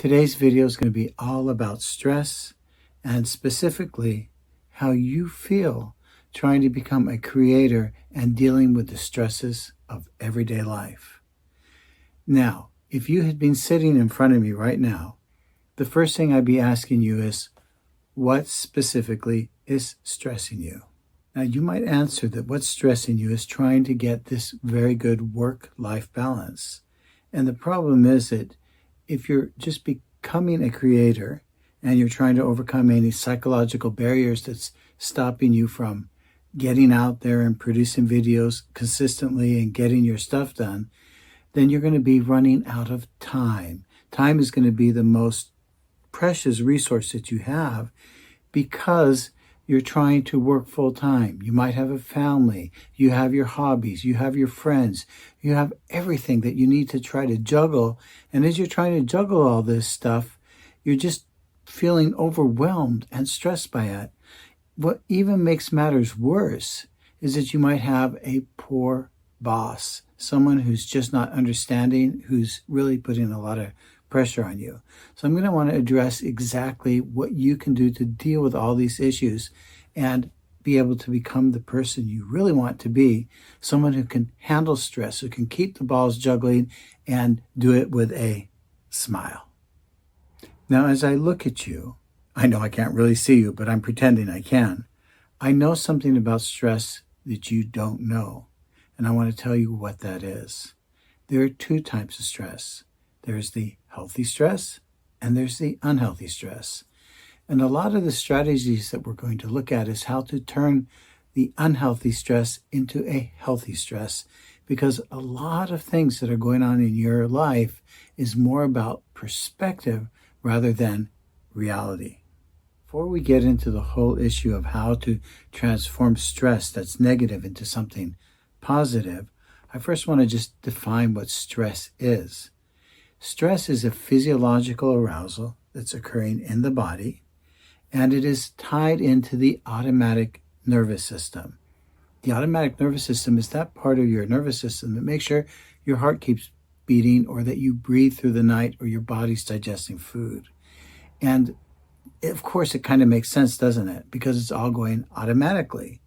Today's video is going to be all about stress and specifically how you feel trying to become a creator and dealing with the stresses of everyday life. Now, if you had been sitting in front of me right now, the first thing I'd be asking you is, what specifically is stressing you? Now, you might answer that what's stressing you is trying to get this very good work-life balance. And the problem is that if you're just becoming a creator and you're trying to overcome any psychological barriers that's stopping you from getting out there and producing videos consistently and getting your stuff done, then you're going to be running out of time. Time is going to be the most precious resource that you have because you're trying to work full time. You might have a family, you have your hobbies, you have your friends, you have everything that you need to try to juggle. And as you're trying to juggle all this stuff, you're just feeling overwhelmed and stressed by it. What even makes matters worse is that you might have a poor boss, someone who's just not understanding, who's really putting a lot of pressure on you. So I'm going to want to address exactly what you can do to deal with all these issues and be able to become the person you really want to be, someone who can handle stress, who can keep the balls juggling and do it with a smile. Now, as I look at you, I know I can't really see you, but I'm pretending I can. I know something about stress that you don't know, and I want to tell you what that is. There are two types of stress. There's the healthy stress and there's the unhealthy stress. And a lot of the strategies that we're going to look at is how to turn the unhealthy stress into a healthy stress, because a lot of things that are going on in your life is more about perspective rather than reality. Before we get into the whole issue of how to transform stress that's negative into something positive, I first want to just define what stress is. Stress is a physiological arousal that's occurring in the body, and it is tied into the automatic nervous system. The automatic nervous system is that part of your nervous system that makes sure your heart keeps beating or that you breathe through the night or your body's digesting food. And of course, it kind of makes sense, doesn't it? Because it's all going automatically.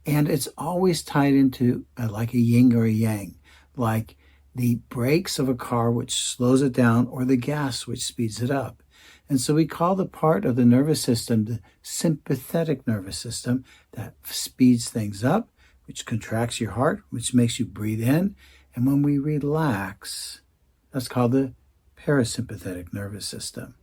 And it's always tied into like a yin or a yang, like the brakes of a car, which slows it down, or the gas, which speeds it up. And so we call the part of the nervous system the sympathetic nervous system that speeds things up, which contracts your heart, which makes you breathe in. And when we relax, that's called the parasympathetic nervous system.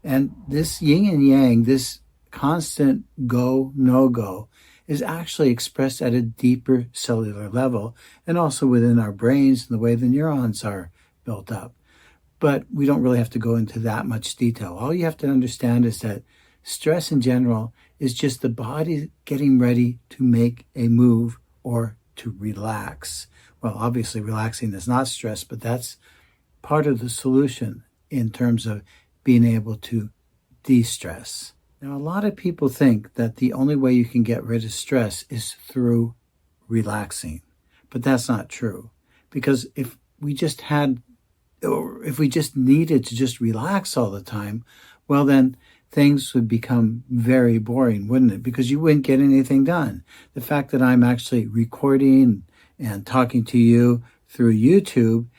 And this yin and yang, this constant go, no go, is actually expressed at a deeper cellular level and also within our brains and the way the neurons are built up. But we don't really have to go into that much detail. All you have to understand is that stress in general is just the body getting ready to make a move or to relax. Well, obviously relaxing is not stress, but that's part of the solution in terms of being able to de-stress. Now, a lot of people think that the only way you can get rid of stress is through relaxing, but that's not true. Because if we just needed to just relax all the time, well, then things would become very boring, wouldn't it? Because you wouldn't get anything done. The fact that I'm actually recording and talking to you through YouTube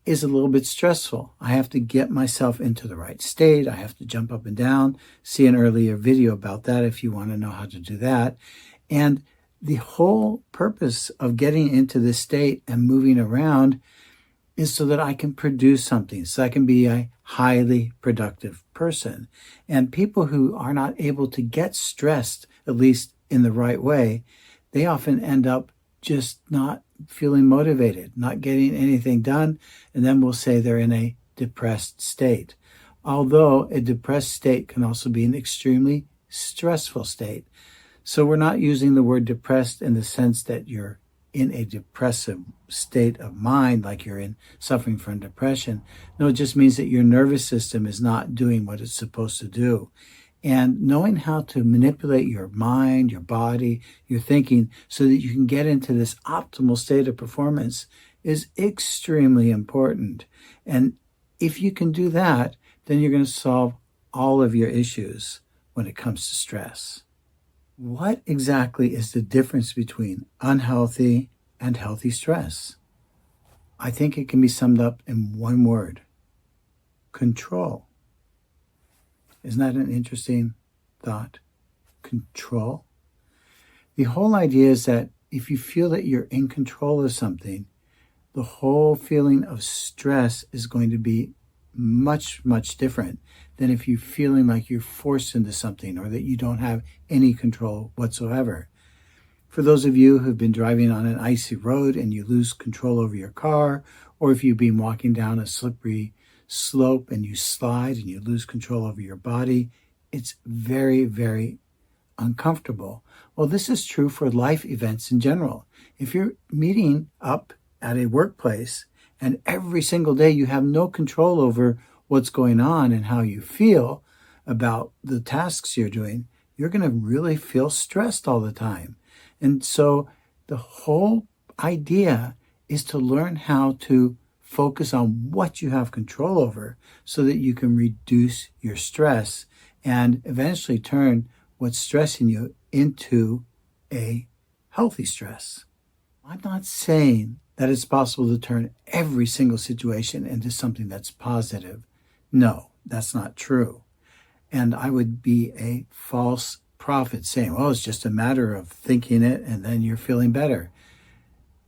is a little bit stressful. I have to get myself into the right state. I have to jump up and down. See an earlier video about that if you want to know how to do that. And the whole purpose of getting into this state and moving around is so that I can produce something, so I can be a highly productive person. And people who are not able to get stressed, at least in the right way, they often end up just not feeling motivated, not getting anything done, and then we'll say they're in a depressed state. Although a depressed state can also be an extremely stressful state. So we're not using the word depressed in the sense that you're in a depressive state of mind, like you're in suffering from depression. No, it just means that your nervous system is not doing what it's supposed to do. And knowing how to manipulate your mind, your body, your thinking, so that you can get into this optimal state of performance is extremely important. And if you can do that, then you're going to solve all of your issues when it comes to stress. What exactly is the difference between unhealthy and healthy stress? I think it can be summed up in one word: control. Isn't that an interesting thought? Control. The whole idea is that if you feel that you're in control of something, the whole feeling of stress is going to be much, much different than if you're feeling like you're forced into something or that you don't have any control whatsoever. For those of you who've been driving on an icy road and you lose control over your car, or if you've been walking down a slippery slope and you slide and you lose control over your body, it's very, very uncomfortable. Well, this is true for life events in general. If you're meeting up at a workplace and every single day you have no control over what's going on and how you feel about the tasks you're doing, you're going to really feel stressed all the time. And so the whole idea is to learn how to focus on what you have control over so that you can reduce your stress and eventually turn what's stressing you into a healthy stress. I'm not saying that it's possible to turn every single situation into something that's positive. No, that's not true. And I would be a false prophet saying, well, it's just a matter of thinking it and then you're feeling better.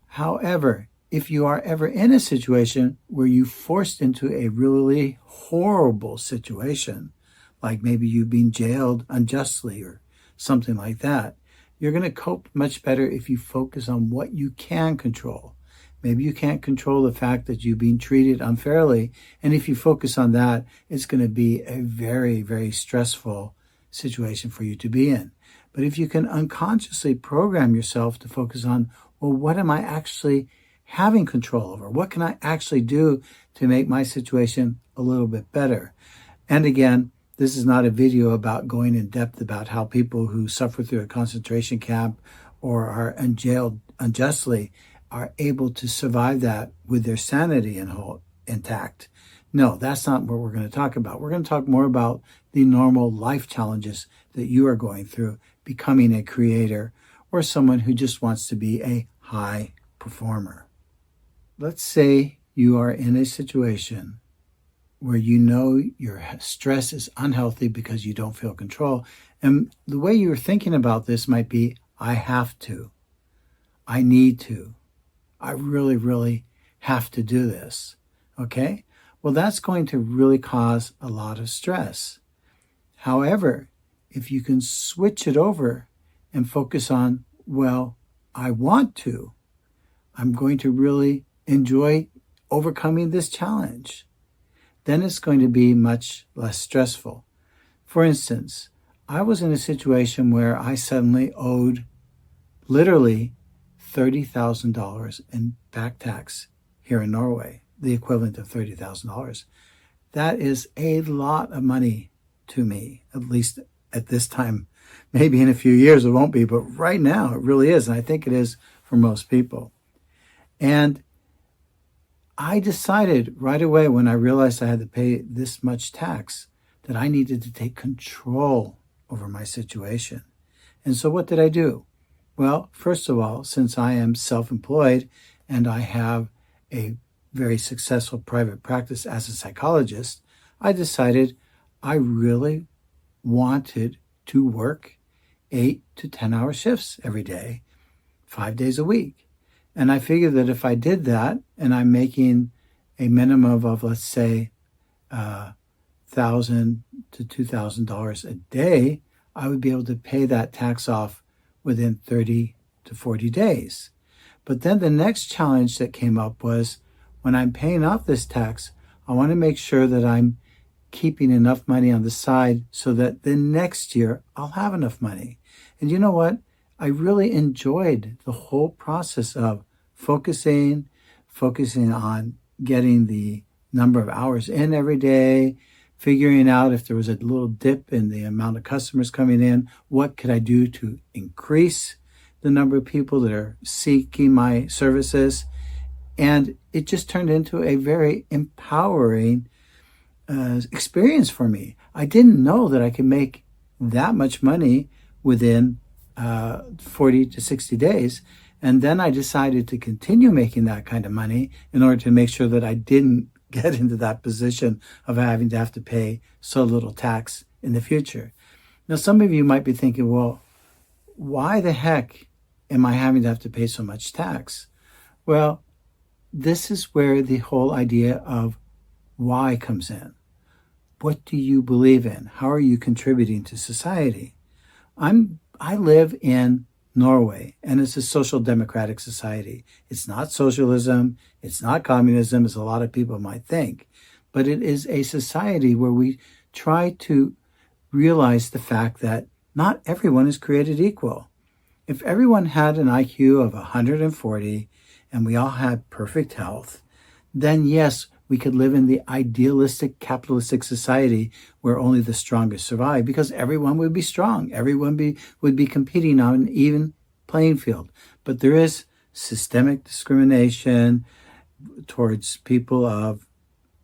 However, if you are ever in a situation where you're forced into a really horrible situation, like maybe you've been jailed unjustly or something like that, you're going to cope much better if you focus on what you can control. Maybe you can't control the fact that you've been treated unfairly, and if you focus on that, it's going to be a very, very stressful situation for you to be in. But if you can unconsciously program yourself to focus on, well, what am I actually having control over? What can I actually do to make my situation a little bit better? And again, this is not a video about going in depth about how people who suffer through a concentration camp or are jailed unjustly are able to survive that with their sanity intact. No, that's not what we're going to talk about. We're going to talk more about the normal life challenges that you are going through becoming a creator or someone who just wants to be a high performer. Let's say you are in a situation where you know your stress is unhealthy because you don't feel control. And the way you're thinking about this might be, I have to. I need to. I really, really have to do this. Okay? Well, that's going to really cause a lot of stress. However, if you can switch it over and focus on, well, I want to. I'm going to really enjoy overcoming this challenge. Then it's going to be much less stressful. For instance, I was in a situation where I suddenly owed literally $30,000 in back tax here in Norway, the equivalent of $30,000. That is a lot of money to me, at least at this time. Maybe in a few years it won't be, but right now it really is, and I think it is for most people. And I decided right away when I realized I had to pay this much tax that I needed to take control over my situation. And so what did I do? Well, first of all, since I am self-employed and I have a very successful private practice as a psychologist, I decided I really wanted to work 8 to 10-hour shifts every day, 5 days a week. And I figured that if I did that and I'm making a minimum of, let's say, $1,000 to $2,000 a day, I would be able to pay that tax off within 30 to 40 days. But then the next challenge that came up was when I'm paying off this tax, I want to make sure that I'm keeping enough money on the side so that the next year I'll have enough money. And you know what? I really enjoyed the whole process of focusing on getting the number of hours in every day, figuring out if there was a little dip in the amount of customers coming in, what could I do to increase the number of people that are seeking my services. And it just turned into a very empowering experience for me. I didn't know that I could make that much money within 40 to 60 days. And then I decided to continue making that kind of money in order to make sure that I didn't get into that position of having to have to pay so little tax in the future. Now, some of you might be thinking, well, why the heck am I having to have to pay so much tax? Well, this is where the whole idea of why comes in. What do you believe in? How are you contributing to society? I live in Norway, and it's a social democratic society. It's not socialism, it's not communism, as a lot of people might think, but it is a society where we try to realize the fact that not everyone is created equal. If everyone had an IQ of 140 and we all had perfect health, then yes, we could live in the idealistic capitalistic society where only the strongest survive, because everyone would be strong. Everyone would be competing on an even playing field. But there is systemic discrimination towards people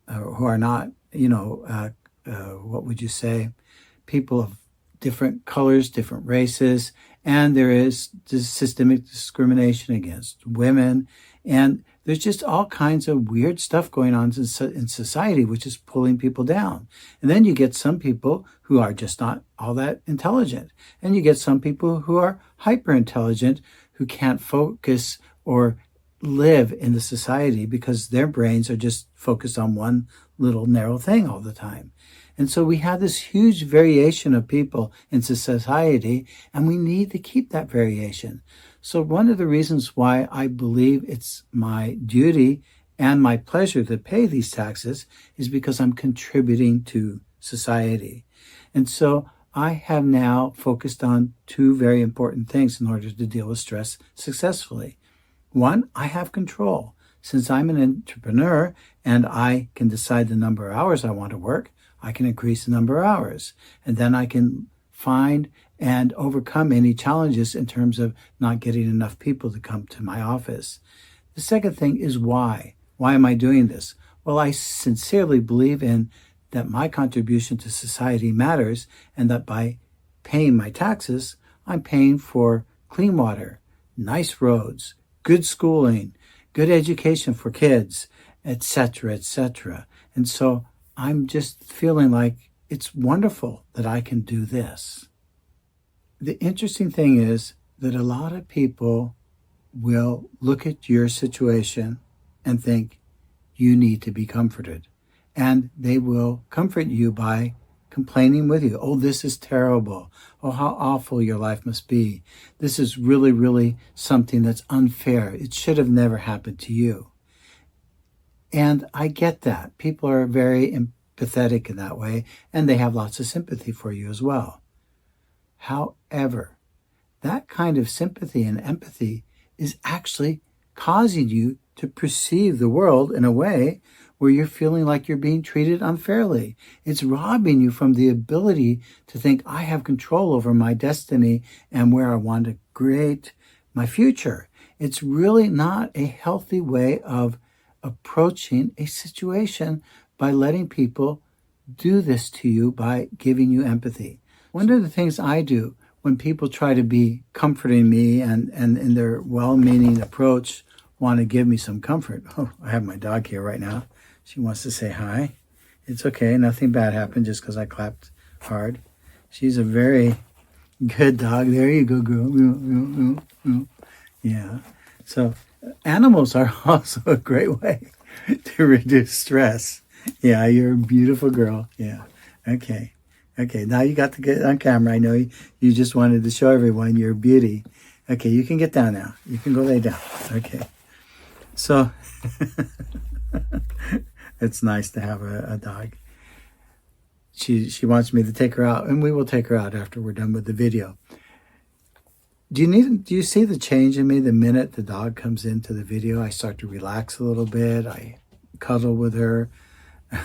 who are not, what would you say, people of different colors, different races, and there is systemic discrimination against women, and there's just all kinds of weird stuff going on in society, which is pulling people down. And then you get some people who are just not all that intelligent. And you get some people who are hyper intelligent, who can't focus or live in the society because their brains are just focused on one little narrow thing all the time. And so we have this huge variation of people in society, and we need to keep that variation. So one of the reasons why I believe it's my duty and my pleasure to pay these taxes is because I'm contributing to society. And so I have now focused on two very important things in order to deal with stress successfully. One, I have control. Since I'm an entrepreneur and I can decide the number of hours I want to work, I can increase the number of hours. And then I can find and overcome any challenges in terms of not getting enough people to come to my office. The second thing is why. Why am I doing this? Well, I sincerely believe in that my contribution to society matters, and that by paying my taxes, I'm paying for clean water, nice roads, good schooling, good education for kids, etc., etc. And so I'm just feeling like it's wonderful that I can do this. The interesting thing is that a lot of people will look at your situation and think you need to be comforted. And they will comfort you by complaining with you. Oh, this is terrible. Oh, how awful your life must be. This is really, really something that's unfair. It should have never happened to you. And I get that. People are very empathetic in that way, and they have lots of sympathy for you as well. However, that kind of sympathy and empathy is actually causing you to perceive the world in a way where you're feeling like you're being treated unfairly. It's robbing you from the ability to think, I have control over my destiny and where I want to create my future. It's really not a healthy way of approaching a situation by letting people do this to you by giving you empathy. One of the things I do when people try to be comforting me and in their well-meaning approach want to give me some comfort. Oh, I have my dog here right now. She wants to say hi. It's okay. Nothing bad happened just because I clapped hard. She's a very good dog. There you go, girl. Yeah. So animals are also a great way to reduce stress. Yeah, you're a beautiful girl. Yeah. Okay. Now you got to get on camera. I know you just wanted to show everyone your beauty. Okay, you can get down now. You can go lay down. Okay. So it's nice to have a dog. She wants me to take her out, and we will take her out after we're done with the video. Do you see the change in me the minute the dog comes into the video? I start to relax a little bit. I cuddle with her.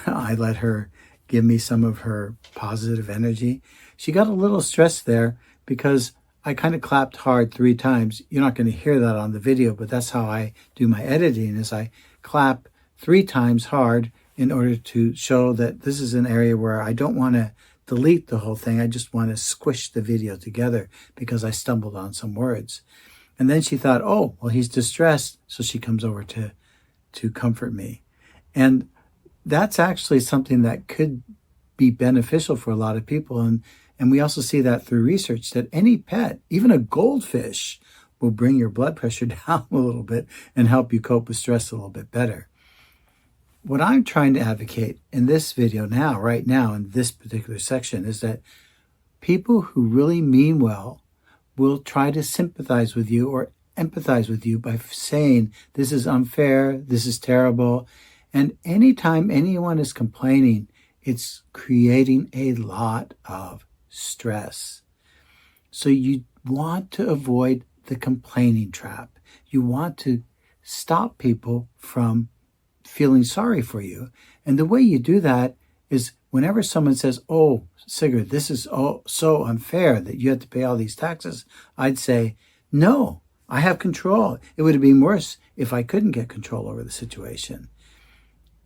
I let her give me some of her positive energy. She got a little stressed there because I kind of clapped hard 3 times. You're not going to hear that on the video, but that's how I do my editing, is I clap 3 times hard in order to show that this is an area where I don't want to delete the whole thing. I just want to squish the video together because I stumbled on some words. And then she thought, oh, well, he's distressed. So she comes over to comfort me. And that's actually something that could be beneficial for a lot of people. And we also see that through research that any pet, even a goldfish, will bring your blood pressure down a little bit and help you cope with stress a little bit better. What I'm trying to advocate in this video now, right now, in this particular section, is that people who really mean well will try to sympathize with you or empathize with you by saying, this is unfair, this is terrible. And anytime anyone is complaining, it's creating a lot of stress. So you want to avoid the complaining trap. You want to stop people from feeling sorry for you. And the way you do that is whenever someone says, oh, Sigurd, this is so unfair that you have to pay all these taxes, I'd say, no, I have control. It would have been worse if I couldn't get control over the situation.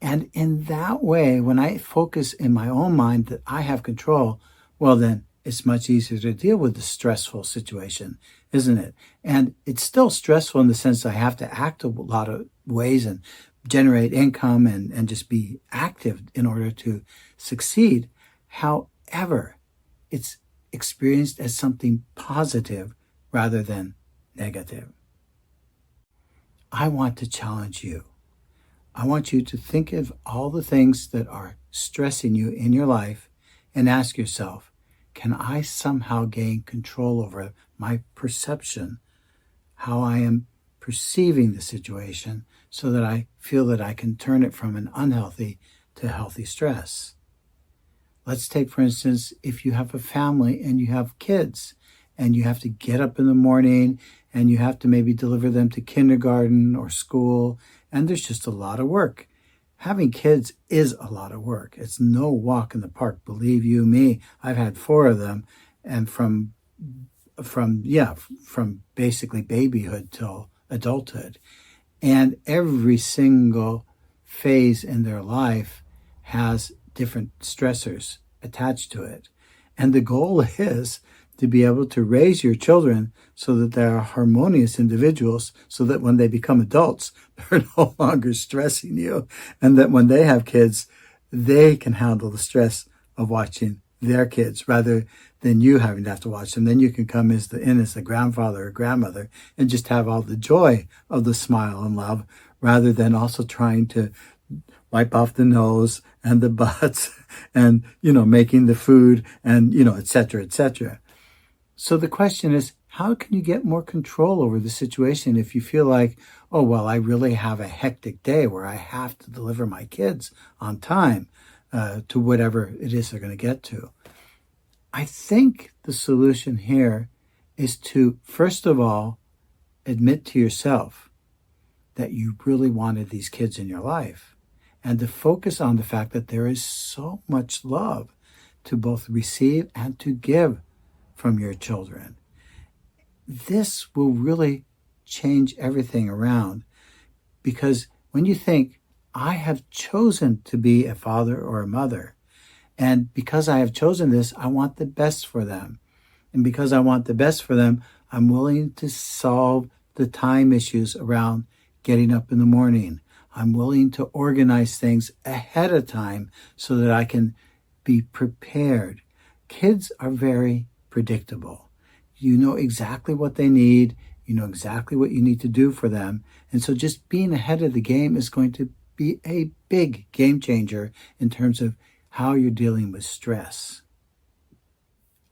And in that way, when I focus in my own mind that I have control, well, then it's much easier to deal with the stressful situation, isn't it? And it's still stressful in the sense I have to act a lot of ways and generate income and just be active in order to succeed. However, it's experienced as something positive rather than negative. I want to challenge you. I want you to think of all the things that are stressing you in your life and ask yourself, can I somehow gain control over my perception, how I am perceiving the situation, so that I feel that I can turn it from an unhealthy to healthy stress? Let's take, for instance, if you have a family and you have kids and you have to get up in the morning and you have to maybe deliver them to kindergarten or school, and there's just a lot of work. Having kids is a lot of work. It's no walk in the park. Believe you me, I've had 4 of them, and from basically babyhood till adulthood. And every single phase in their life has different stressors attached to it. And the goal is to be able to raise your children so that they're harmonious individuals, so that when they become adults, they're no longer stressing you. And that when they have kids, they can handle the stress of watching their kids rather than you having to have to watch them. Then you can come as the grandfather or grandmother and just have all the joy of the smile and love, rather than also trying to wipe off the nose and the butts and, making the food and, et cetera, et cetera. So the question is, how can you get more control over the situation if you feel like, oh, well, I really have a hectic day where I have to deliver my kids on time to whatever it is they're going to get to? I think the solution here is to, first of all, admit to yourself that you really wanted these kids in your life, and to focus on the fact that there is so much love to both receive and to give from your children. This will really change everything around, because when you think, I have chosen to be a father or a mother, and because I have chosen this, I want the best for them. And because I want the best for them, I'm willing to solve the time issues around getting up in the morning. I'm willing to organize things ahead of time so that I can be prepared. Kids are very predictable. You know exactly what they need. You know exactly what you need to do for them. And so just being ahead of the game is going to be a big game changer in terms of how you're dealing with stress.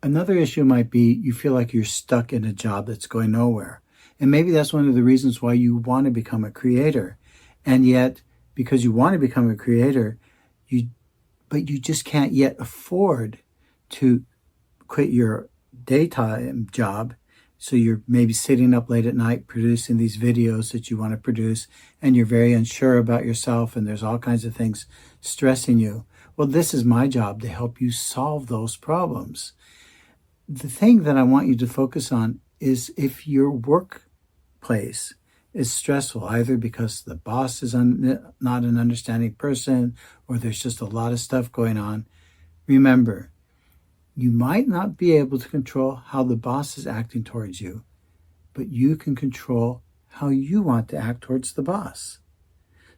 Another issue might be you feel like you're stuck in a job that's going nowhere. And maybe that's one of the reasons why you want to become a creator. And yet, because you want to become a creator, but you just can't yet afford to quit your daytime job. So you're maybe sitting up late at night producing these videos that you want to produce, and you're very unsure about yourself, and there's all kinds of things stressing you. Well, this is my job to help you solve those problems. The thing that I want you to focus on is if your workplace is stressful, either because the boss is not an understanding person or there's just a lot of stuff going on. Remember, you might not be able to control how the boss is acting towards you, but you can control how you want to act towards the boss.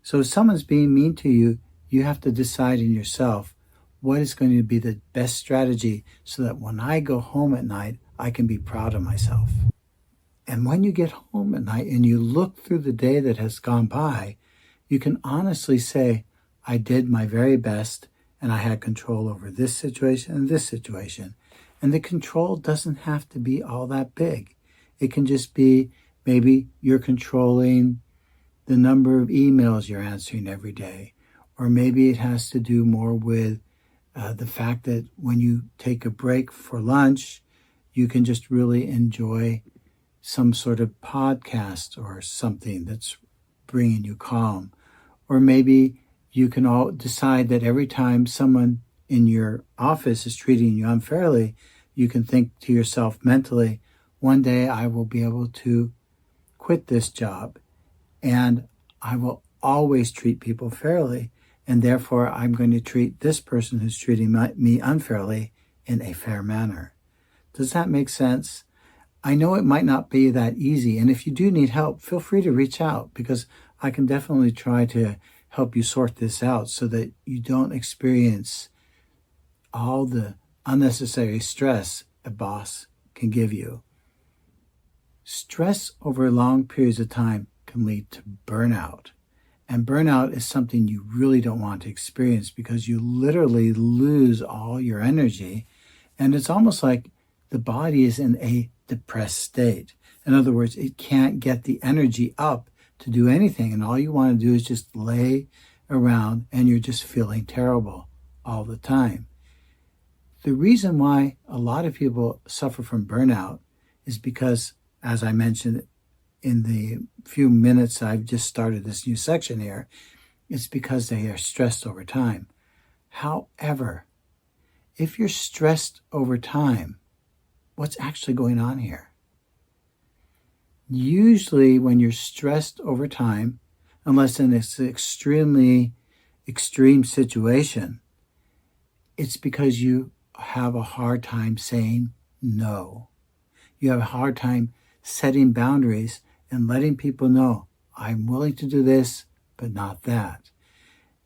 So if someone's being mean to you, you have to decide in yourself what is going to be the best strategy so that when I go home at night, I can be proud of myself. And when you get home at night and you look through the day that has gone by, you can honestly say, I did my very best and I had control over this situation and this situation. And the control doesn't have to be all that big. It can just be maybe you're controlling the number of emails you're answering every day. Or maybe it has to do more with the fact that when you take a break for lunch, you can just really enjoy some sort of podcast or something that's bringing you calm. Or maybe you can all decide that every time someone in your office is treating you unfairly, you can think to yourself mentally, one day I will be able to quit this job and I will always treat people fairly. And therefore, I'm going to treat this person who's treating me unfairly in a fair manner. Does that make sense? I know it might not be that easy. And if you do need help, feel free to reach out because I can definitely try to help you sort this out so that you don't experience all the unnecessary stress a boss can give you. Stress over long periods of time can lead to burnout. And burnout is something you really don't want to experience because you literally lose all your energy. And it's almost like the body is in a depressed state. In other words, it can't get the energy up to do anything. And all you want to do is just lay around and you're just feeling terrible all the time. The reason why a lot of people suffer from burnout is because, as I mentioned in the few minutes I've just started this new section here, it's because they are stressed over time. However, if you're stressed over time, what's actually going on here? Usually when you're stressed over time, unless in this extremely extreme situation, it's because you have a hard time saying no. You have a hard time setting boundaries and letting people know, I'm willing to do this, but not that.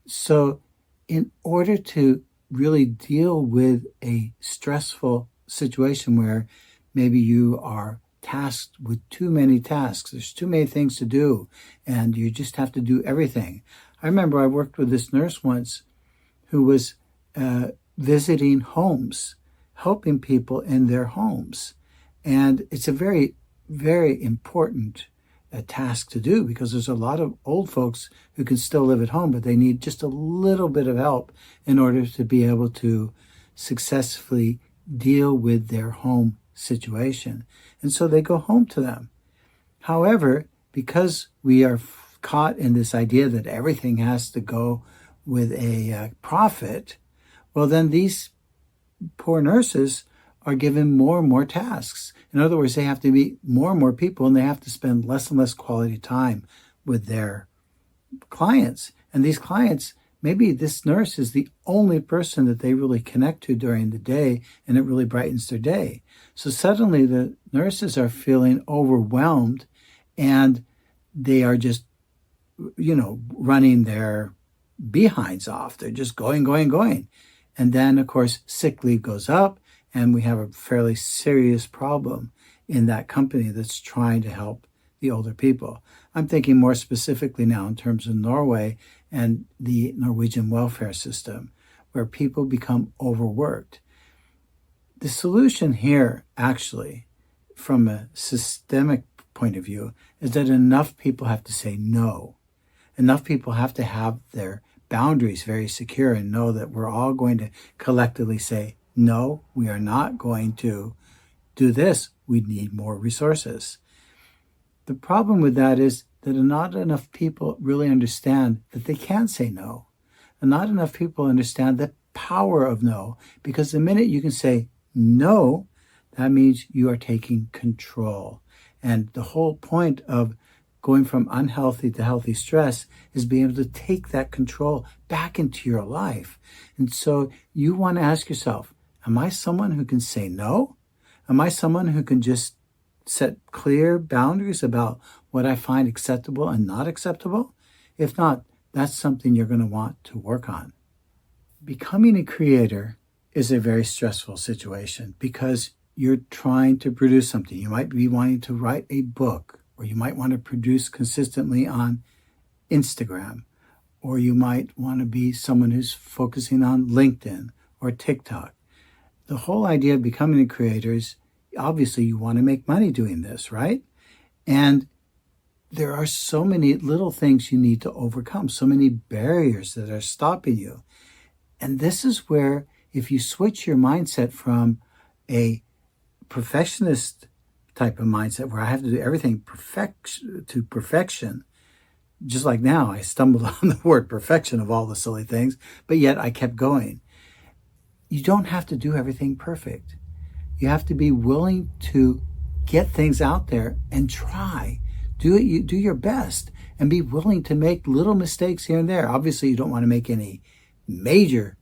So in order to really deal with a stressful situation where maybe you are tasked with too many tasks, there's too many things to do, and you just have to do everything. I remember I worked with this nurse once who was visiting homes, helping people in their homes. And it's a very, very important task to do because there's a lot of old folks who can still live at home, but they need just a little bit of help in order to be able to successfully deal with their home situation. And so they go home to them. However, because we are caught in this idea that everything has to go with a profit, well, then these poor nurses are given more and more tasks. In other words, they have to meet more and more people and they have to spend less and less quality time with their clients. And these clients, maybe this nurse is the only person that they really connect to during the day and it really brightens their day. So suddenly the nurses are feeling overwhelmed and they are just, running their behinds off. They're just going. And then, of course, sick leave goes up and we have a fairly serious problem in that company that's trying to help the older people. I'm thinking more specifically now in terms of Norway and the Norwegian welfare system, where people become overworked. The solution here, actually, from a systemic point of view, is that enough people have to say no. Enough people have to have their boundaries very secure and know that we're all going to collectively say, no, we are not going to do this. We need more resources. The problem with that is that not enough people really understand that they can say no. And not enough people understand the power of no, because the minute you can say no, that means you are taking control. And the whole point of going from unhealthy to healthy stress is being able to take that control back into your life. And so you want to ask yourself, am I someone who can say no? Am I someone who can just set clear boundaries about what I find acceptable and not acceptable? If not, that's something you're going to want to work on. Becoming a creator is a very stressful situation because you're trying to produce something. You might be wanting to write a book, or you might want to produce consistently on Instagram, or you might want to be someone who's focusing on LinkedIn or TikTok. The whole idea of becoming a creator is obviously you want to make money doing this, right? And there are so many little things you need to overcome, so many barriers that are stopping you. And this is where, if you switch your mindset from a perfectionist type of mindset where I have to do everything to perfection, just like now, I stumbled on the word perfection of all the silly things, but yet I kept going. You don't have to do everything perfect. You have to be willing to get things out there and try. Do your best and be willing to make little mistakes here and there. Obviously, you don't want to make any major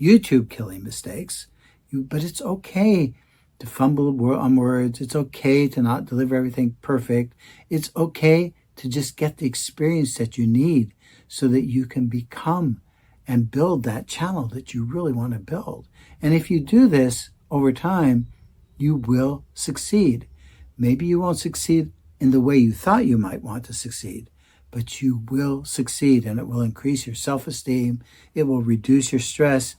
YouTube killing mistakes, but it's okay to fumble on words. It's okay to not deliver everything perfect. It's okay to just get the experience that you need so that you can become and build that channel that you really want to build. And if you do this over time, you will succeed. Maybe you won't succeed in the way you thought you might want to succeed, but you will succeed, and it will increase your self-esteem. It will reduce your stress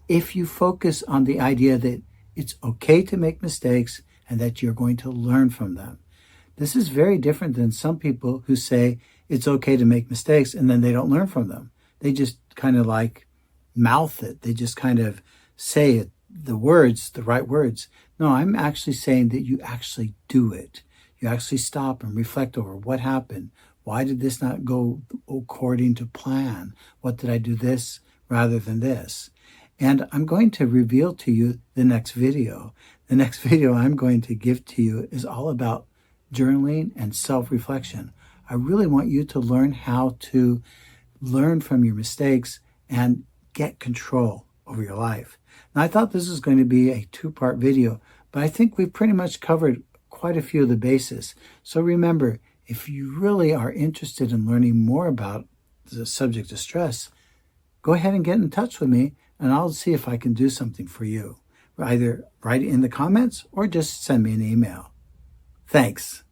if you focus on the idea that it's okay to make mistakes and that you're going to learn from them. This is very different than some people who say it's okay to make mistakes and then they don't learn from them. They just kind of like mouth it. They just kind of say it, the right words. No, I'm actually saying that you actually do it. You actually stop and reflect over what happened. Why did this not go according to plan? What did I do this rather than this? And I'm going to reveal to you the next video. The next video I'm going to give to you is all about journaling and self-reflection. I really want you to learn how to learn from your mistakes and get control over your life. Now, I thought this was going to be a two-part video, but I think we've pretty much covered quite a few of the bases. So remember, if you really are interested in learning more about the subject of stress, go ahead and get in touch with me, and I'll see if I can do something for you. Either write it in the comments or just send me an email. Thanks.